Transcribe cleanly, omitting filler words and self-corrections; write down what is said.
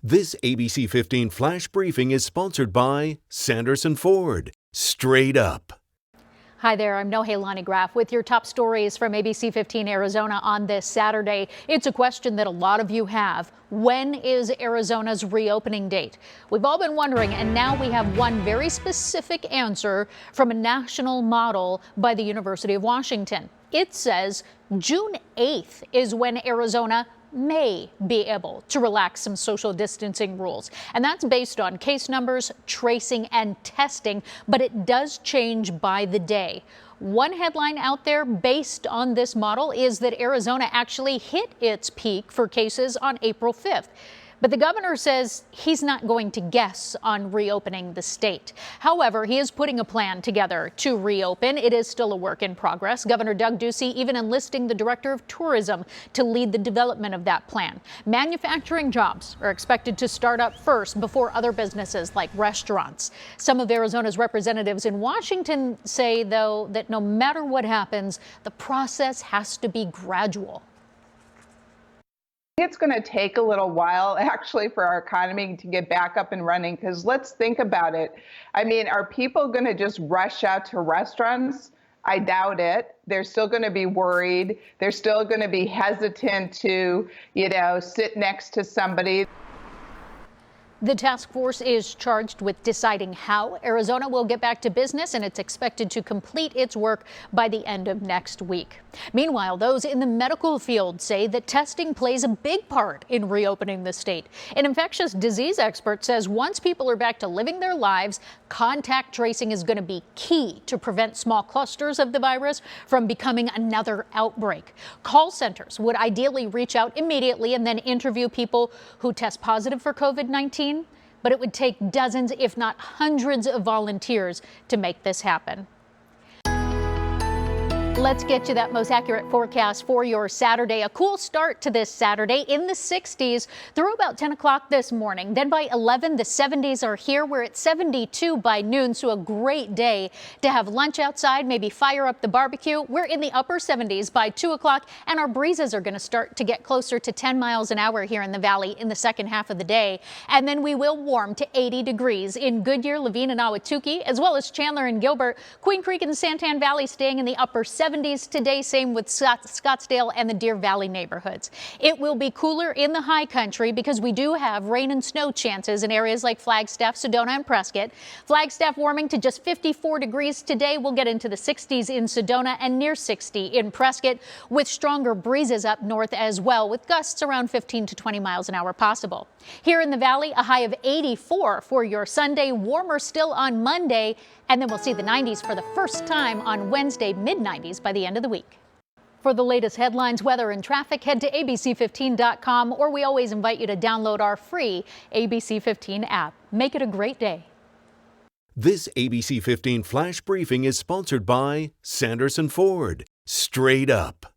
This ABC 15 Flash Briefing is sponsored by Sanderson Ford. Straight up. Hi there, I'm Nohelani Graff with your top stories from ABC 15 Arizona on this Saturday. It's a question that a lot of you have. When is Arizona's reopening date? We've all been wondering, and now we have one very specific answer from a national model by the University of Washington. It says June 8th is when Arizona may be able to relax some social distancing rules. And that's based on case numbers, tracing, and testing, but it does change by the day. One headline out there based on this model is that Arizona actually hit its peak for cases on April 5th. But the governor says he's not going to guess on reopening the state. However, he is putting a plan together to reopen. It is still a work in progress. Governor Doug Ducey even enlisting the director of tourism to lead the development of that plan. Manufacturing jobs are expected to start up first before other businesses like restaurants. Some of Arizona's representatives in Washington say, though, that no matter what happens, the process has to be gradual. It's going to take a little while actually for our economy to get back up and running, because let's think about it. I mean, are people going to just rush out to restaurants? I doubt it. They're still going to be worried. They're still going to be hesitant to, sit next to somebody. The task force is charged with deciding how Arizona will get back to business, and it's expected to complete its work by the end of next week. Meanwhile, those in the medical field say that testing plays a big part in reopening the state. An infectious disease expert says once people are back to living their lives, contact tracing is going to be key to prevent small clusters of the virus from becoming another outbreak. Call centers would ideally reach out immediately and then interview people who test positive for COVID-19. But it would take dozens, if not hundreds of volunteers to make this happen. Let's get you that most accurate forecast for your Saturday. A cool start to this Saturday in the 60s through about 10 o'clock this morning. Then by 11, the 70s are here. We're at 72 by noon, so a great day to have lunch outside, maybe fire up the barbecue. We're in the upper 70s by 2 o'clock, and our breezes are going to start to get closer to 10 miles an hour here in the valley in the second half of the day. And then we will warm to 80 degrees in Goodyear, Levine, and Ahwatukee, as well as Chandler and Gilbert. Queen Creek and Santan Valley staying in the upper 70s today, same with Scottsdale and the Deer Valley neighborhoods. It will be cooler in the high country because we do have rain and snow chances in areas like Flagstaff, Sedona, and Prescott. Flagstaff warming to just 54 degrees today. We'll get into the 60s in Sedona and near 60 in Prescott, with stronger breezes up north as well, with gusts around 15 to 20 miles an hour possible. Here in the valley, a high of 84 for your Sunday, warmer still on Monday, and then we'll see the 90s for the first time on Wednesday, mid-90s by the end of the week. For the latest headlines, weather, and traffic, head to ABC15.com, or we always invite you to download our free ABC 15 app. Make it a great day. This ABC 15 Flash Briefing is sponsored by Sanderson Ford. Straight up.